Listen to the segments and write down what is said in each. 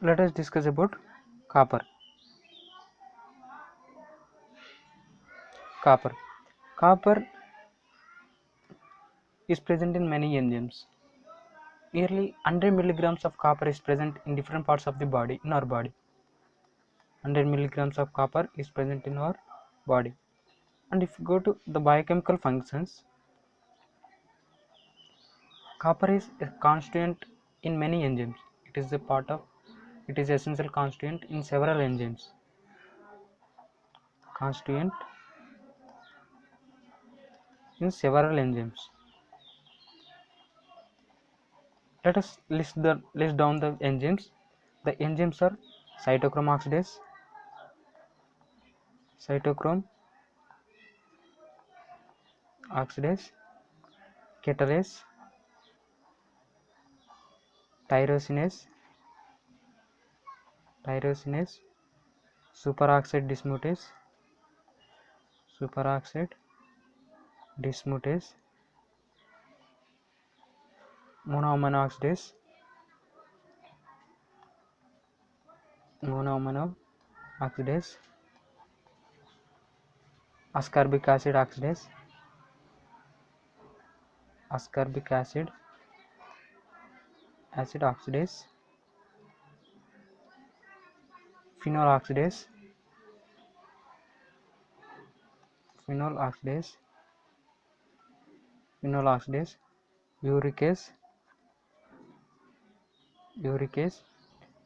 let us discuss about copper. Copper is present in many enzymes. Nearly 100 milligrams of copper is present in different parts of the body, in our body. 100 milligrams of copper is present in our body. And if you go to the biochemical functions, copper is a constituent in many enzymes. It is essential constituent in several enzymes. Constituent in several enzymes. Let us list down the enzymes. The enzymes are cytochrome oxidase, catalase, tyrosinase, superoxide dismutase, monoamino oxidase, ascorbic acid oxidase, phenol oxidase, uric acid,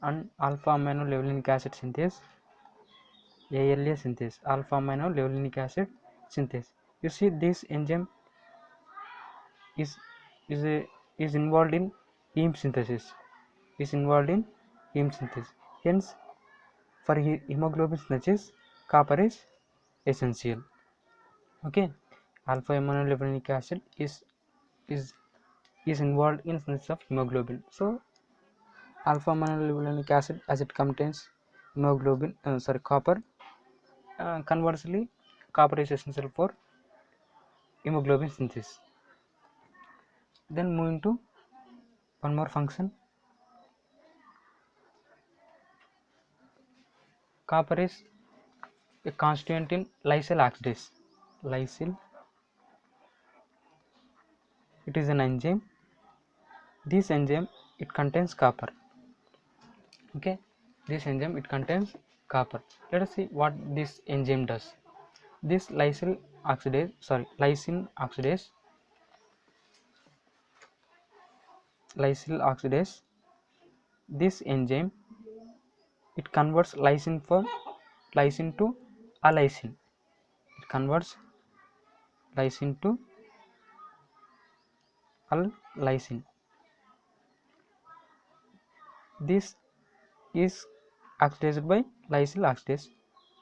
and alpha amino levulinic acid synthase, ALA synthase, alpha amino levulinic acid synthase. You see, this enzyme is involved in heme synthesis. Hence, for hemoglobin synthesis, copper is essential. Okay, alpha amino levulinic acid is involved in synthesis of hemoglobin. So, alpha amino levulinic acid, as it contains copper. Conversely, copper is essential for hemoglobin synthesis. Then moving to one more function. Copper is a constituent in lysyl oxidase. It is an enzyme. This enzyme, it contains copper. Okay, this enzyme, it contains copper. Let us see what this enzyme does. This lysine oxidase, this enzyme, it converts lysine to allysin. It converts lysine to allysin. This is oxidized by lysyl oxidase,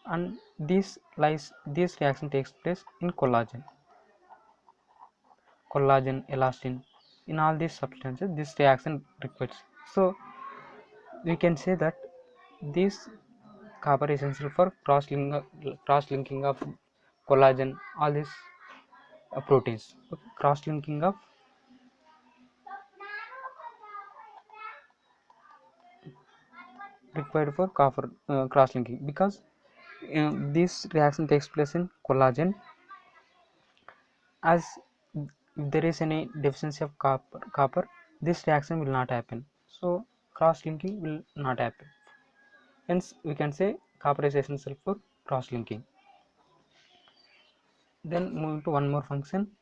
and this reaction takes place in collagen, elastin. In all these substances, this reaction requires. So, we can say that this copper is essential for cross-linking of collagen, all these proteins. Cross-linking of required for copper cross-linking, because this reaction takes place in collagen. As if there is any deficiency of copper, this reaction will not happen. So, cross-linking will not happen. Hence, we can say copper is essential for cross-linking. Then moving to one more function.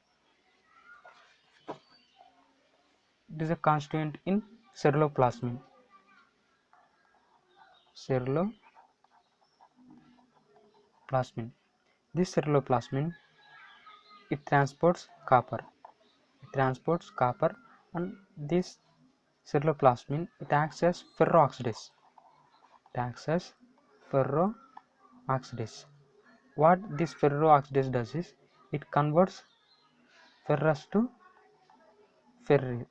It is a constituent in ceruloplasmin. This ceruloplasmin, it transports copper. And this ceruloplasmin, it acts as ferrooxidase. What this ferrooxidase does is, it converts ferrous to ferric,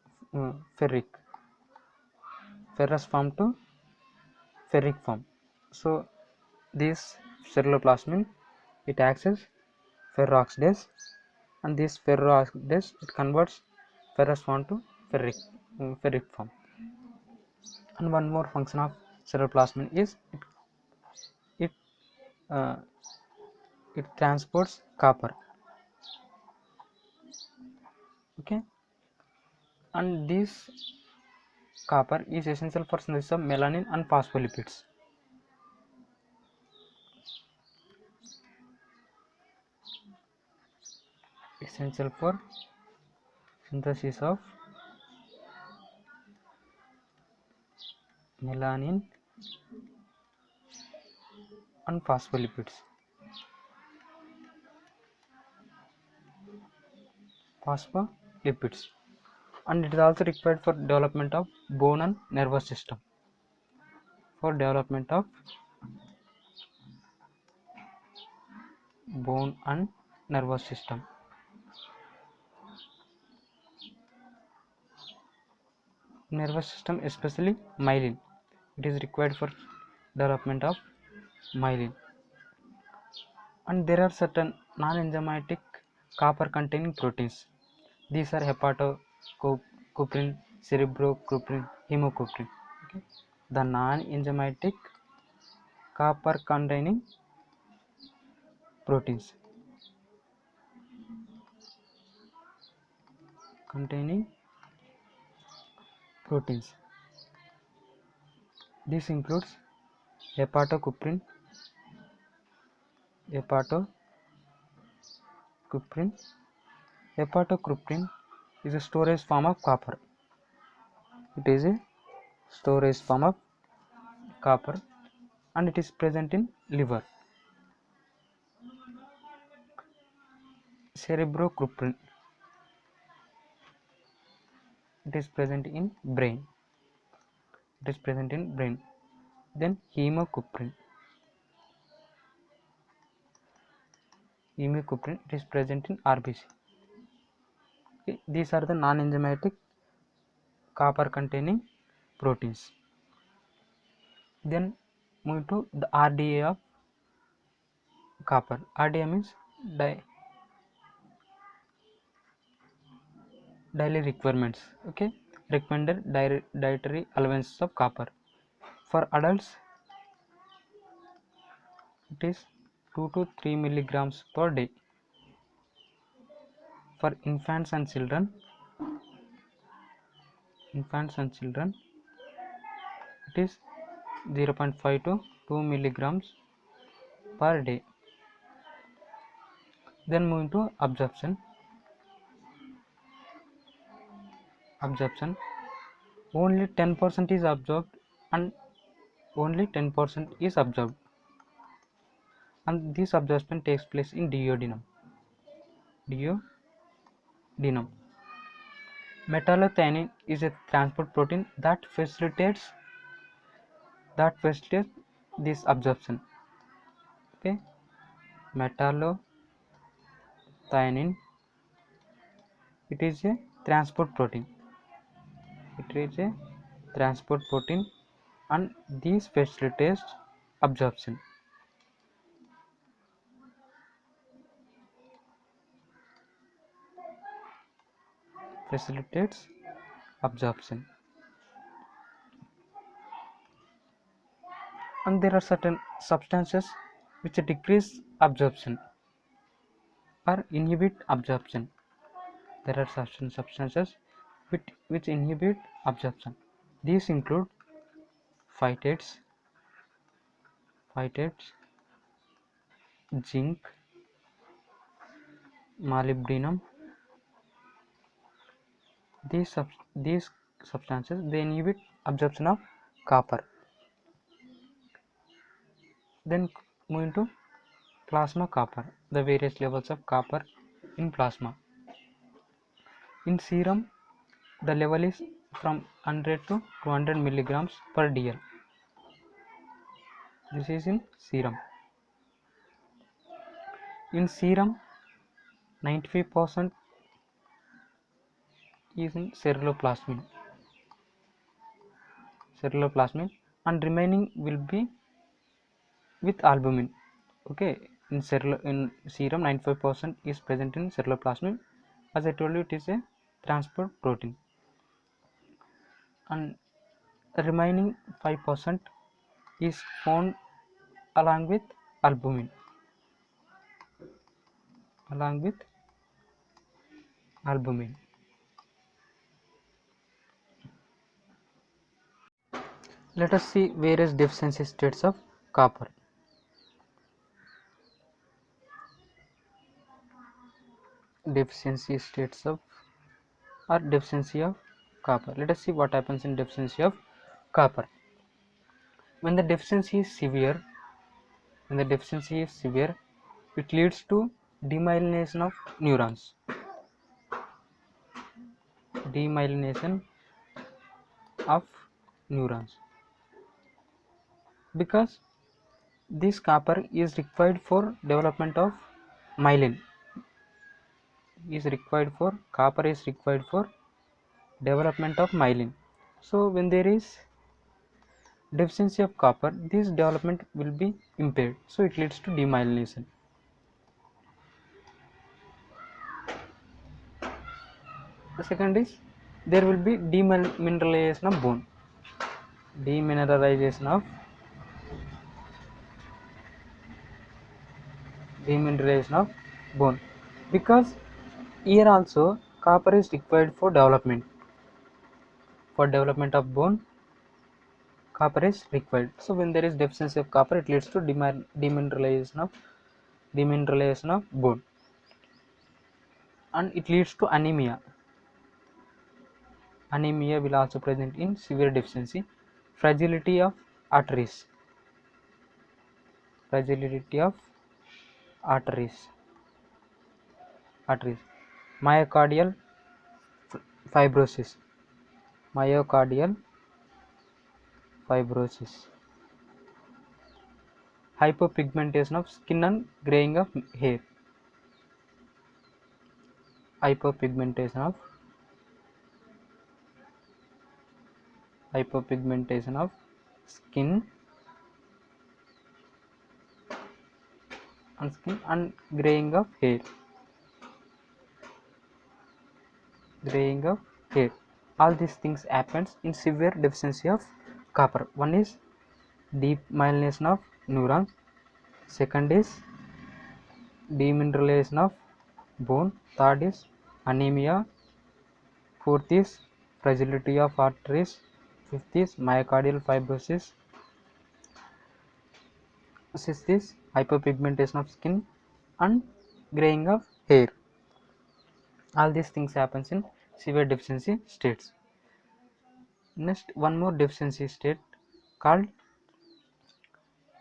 ferrous form to ferric form. So, this ceruloplasmin, it acts as ferrooxidase, and this ferrooxidase, it converts ferrous form to ferric form. And one more function of ceruloplasmin is it uh, it transports copper. Okay, and this copper is essential for synthesis of melanin and phospholipids. Essential for synthesis of melanin and phospholipids. Phospholipids, and it is also required for development of bone and nervous system. For development of bone and nervous system. Nervous system, especially myelin. It is required for development of myelin. And there are certain non-enzymatic copper containing proteins. These are hepatocuprin, cerebrocuprin, hemocuprin. Okay. The non-enzymatic copper containing proteins. This includes hepatocuprin. Hepatocuprin is a storage form of copper. It is a storage form of copper, and it is present in liver. Cerebrocuprin, it is present in brain. Then hemocuprin, it is present in RBC. Okay. These are the non-enzymatic copper containing proteins. Then move to the RDA of copper. RDA means daily requirements. Okay, recommended dietary allowances of copper. For adults, it is 2 to 3 milligrams per day. For infants and children, it is 0.5 to 2 milligrams per day. Then moving to absorption. Only 10% is absorbed, and only 10% is absorbed, and this absorption takes place in duodenum. Metallothionein is a transport protein that facilitates this absorption. Okay, metallothionein, it is a transport protein. And this facilitates absorption. And there are certain substances which decrease absorption or inhibit absorption. There are certain substances which inhibit absorption. These include phytates, zinc, molybdenum. These substances, they inhibit absorption of copper. Then moving to plasma copper, the various levels of copper in plasma. In serum, the level is from 100 to 200 milligrams per dl. This is in serum. In serum, 95% is in ceruloplasmin, and remaining will be with albumin. Okay, in serum, 95% is present in ceruloplasmin. As I told you, it is a transport protein, and the remaining 5% is found along with albumin. Along with albumin. Let us see various deficiency states of copper. Deficiency states of or deficiency of copper. Let us see what happens in deficiency of copper. When the deficiency is severe, it leads to demyelination of neurons. Demyelination of neurons. Because this copper is required for development of myelin. Copper is required for development of myelin. So when there is deficiency of copper, this development will be impaired, so it leads to demyelination. The second is there will be demineralization of bone. Demineralization of bone, because here also copper is required for development. For development of bone, copper is required. So when there is deficiency of copper, it leads to demineralization of bone, and it leads to anemia. Anemia will also present in severe deficiency. Fragility of arteries. Myocardial fibrosis. Hypopigmentation of skin and graying of hair. Hypopigmentation of skin and graying of hair. All these things happens in severe deficiency of copper. One is demyelination of neurons. Second is demineralization of bone. Third is anemia. Fourth is fragility of arteries. Fifth is myocardial fibrosis. Sixth is hypopigmentation of skin and graying of hair. All these things happens in severe deficiency states. Next, one more deficiency state called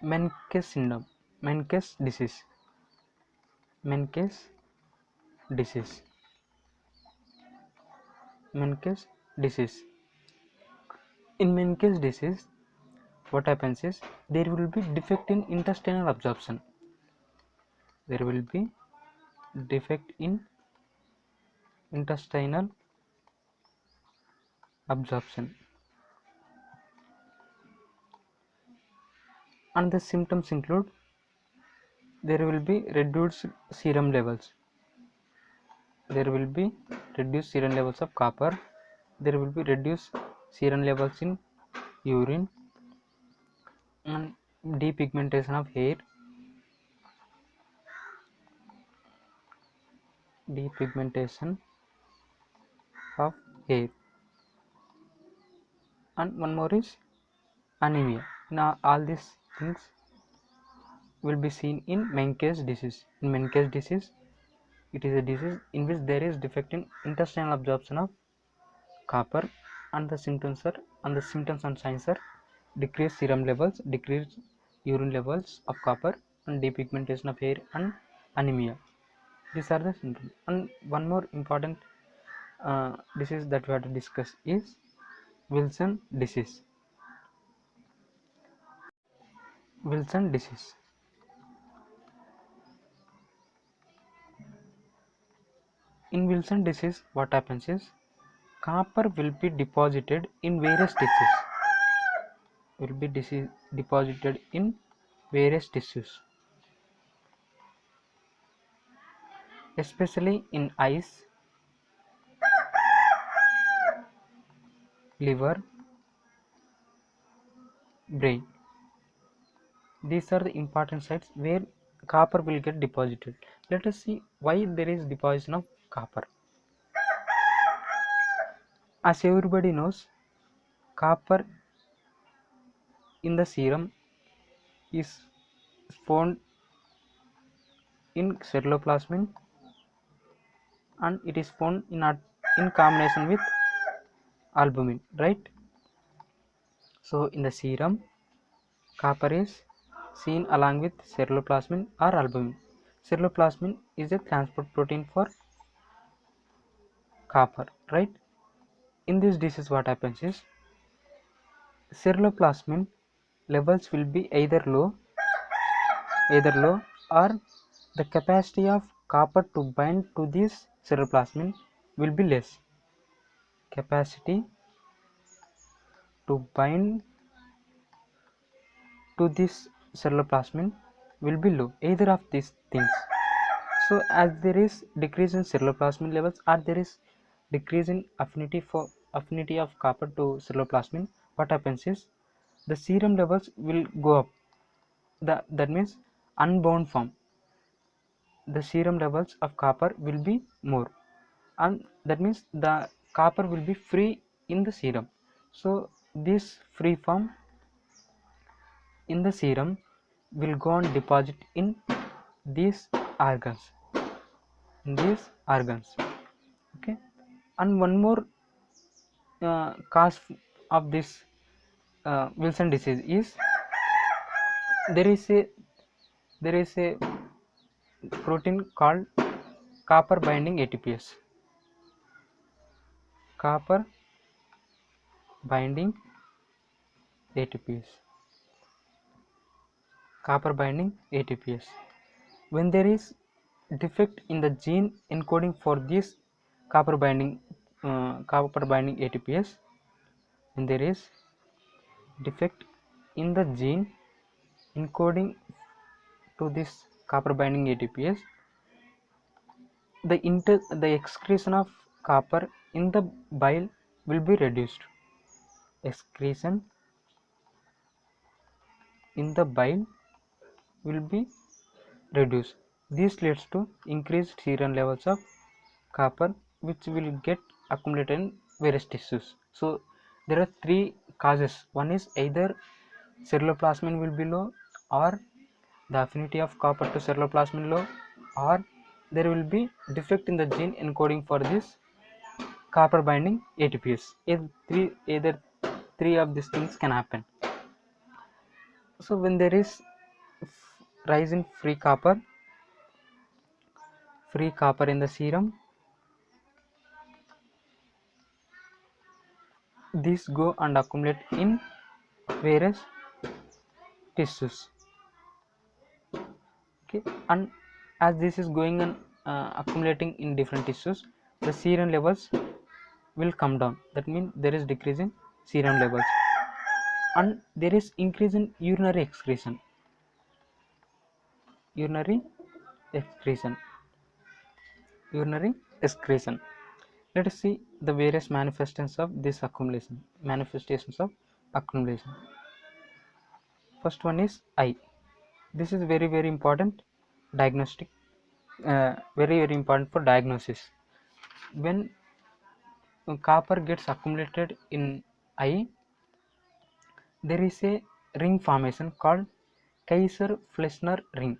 Menkes syndrome. Menkes disease. Menkes disease. In Menkes disease, what happens is there will be defect in intestinal absorption. And the symptoms include there will be reduced serum levels. There will be reduced serum levels of copper. There will be reduced serum levels in urine and depigmentation of hair. And one more is anemia. Now all these things will be seen in Menkes disease. In Menkes disease, it is a disease in which there is defect in intestinal absorption of copper, and the symptoms and signs are decreased serum levels, decreased urine levels of copper, and depigmentation of hair and anemia. These are the symptoms. And one more important disease that we have to discuss is Wilson disease. Wilson disease. In Wilson disease, what happens is copper will be deposited in various tissues. Especially in eyes, liver, brain. These are the important sites where copper will get deposited. Let us see why there is deposition of copper. As everybody knows, copper in the serum is found in ceruloplasmin, and it is found in combination with albumin, right? So in the serum, copper is seen along with ceruloplasmin or albumin. Ceruloplasmin is a transport protein for copper, right? In this disease, what happens is ceruloplasmin levels will be either low, or the capacity of copper to bind to this ceruloplasmin will be less. Capacity to bind to this ceruloplasmin will be low, either of these things. So as there is decrease in ceruloplasmin levels, or there is decrease in affinity of copper to ceruloplasmin, what happens is the serum levels will go up. That means unbound form, the serum levels of copper will be more, and that means the copper will be free in the serum. So this free form in the serum will go and deposit in these organs, okay. And one more cause of this Wilson disease is there is a there is a protein called copper binding ATPase. Copper binding ATPase. Copper binding ATPase. When there is defect in the gene encoding for this copper binding ATPase, when there is defect in the gene encoding to this copper binding ATPase, the excretion of copper in the bile will be reduced. Excretion in the bile will be reduced. This leads to increased serum levels of copper, which will get accumulated in various tissues. So there are three causes. One is either ceruloplasmin will be low, or the affinity of copper to ceruloplasmin low, or there will be defect in the gene encoding for this copper binding ATPase. Either three of these things can happen. So when there is rise in free copper in the serum, these go and accumulate in various tissues, okay. And as this is going and accumulating in different tissues, the serum levels will come down. That means there is decrease in serum levels, and there is increase in urinary excretion. Urinary excretion. Let us see the various manifestations of this accumulation. First one is eye. This is very important diagnostic, very important for diagnosis. When copper gets accumulated in eye, there is a ring formation called Kaiser-Fleissner ring.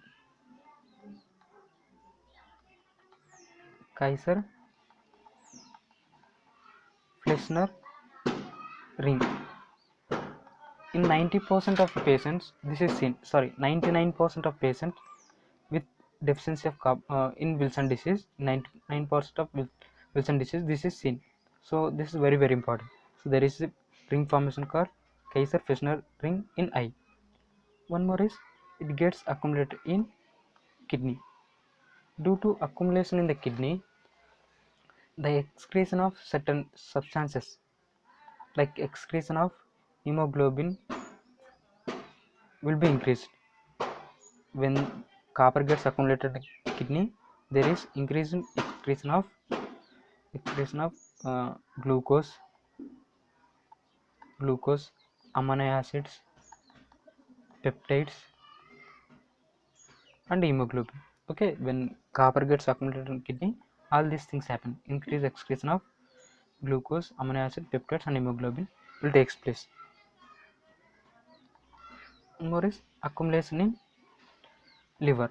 Kaiser-Fleissner ring. In 90% of patients, this is seen. 99% of patients with deficiency of in Wilson disease, 99% of Wilson disease, this is seen. So this is very important. So there is a ring formation called Kaiser-Fleissner ring in eye. One more is it gets accumulated in kidney. Due to accumulation in the kidney, the excretion of certain substances like excretion of hemoglobin will be increased. When copper gets accumulated in the kidney, there is increase in excretion of glucose, amino acids, peptides, and hemoglobin. Okay, when copper gets accumulated in kidney, all these things happen. Increased excretion of glucose, amino acid, peptides, and hemoglobin will takes place. More is accumulation in liver.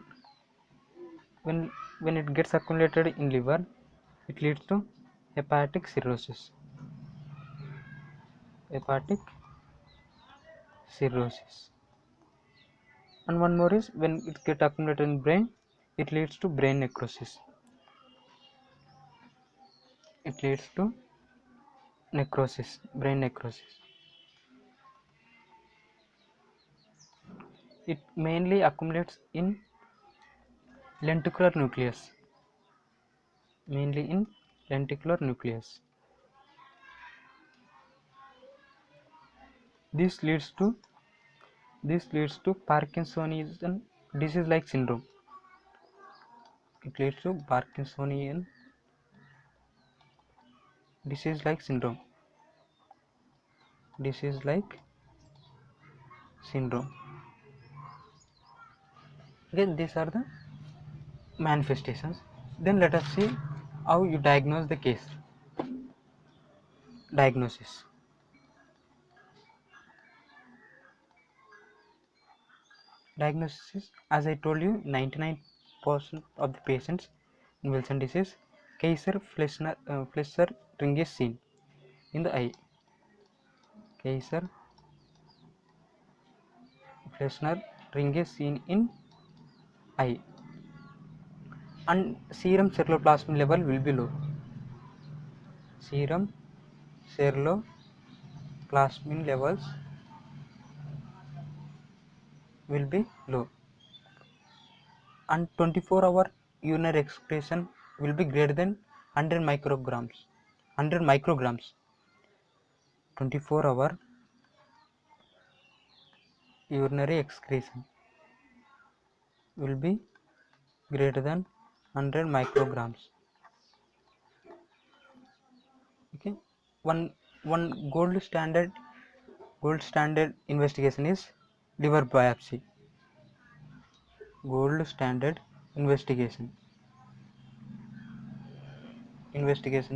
When it gets accumulated in liver, it leads to hepatic cirrhosis. Hepatic cirrhosis. And one more is when it gets accumulated in brain, it leads to brain necrosis. It leads to necrosis, brain necrosis. It mainly accumulates in lenticular nucleus. Mainly in lenticular nucleus. This leads to Parkinsonian disease-like syndrome. It leads to Parkinsonian disease-like syndrome. Disease-like syndrome. Again, these are the manifestations. Then let us see how you diagnose the case. Diagnosis. Diagnosis, as I told you, 99% of the patients in Wilson disease, Kaiser-Fleischer ring is seen in the eye. Kaiser-Fleischer ring is seen in eye, and serum ceruloplasmin level will be low. Serum ceruloplasmin levels will be low, and 24-hour urinary excretion will be greater than 100 micrograms. 24-hour urinary excretion will be greater than 100 micrograms. Okay, one gold standard investigation is liver biopsy. Gold standard investigation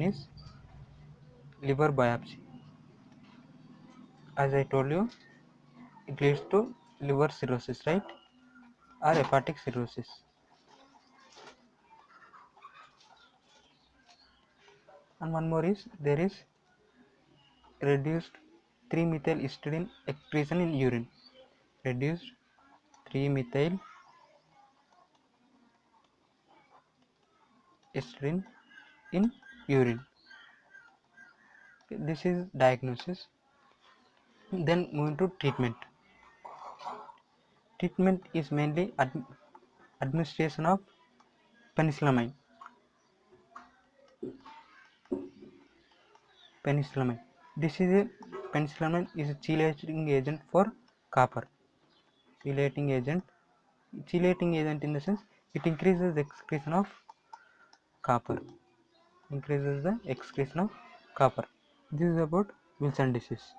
is liver biopsy. As I told you, it leads to liver cirrhosis, right, or hepatic cirrhosis. And one more is there is reduced 3-methyl histidine excretion in urine. Reduced 3-methyl histidine in urine. Okay, this is diagnosis. Then moving to treatment. Treatment is mainly administration of penicillamine. This is a penicillamine is a chelating agent for copper. Chelating agent in the sense it increases the excretion of copper. This is about Wilson disease.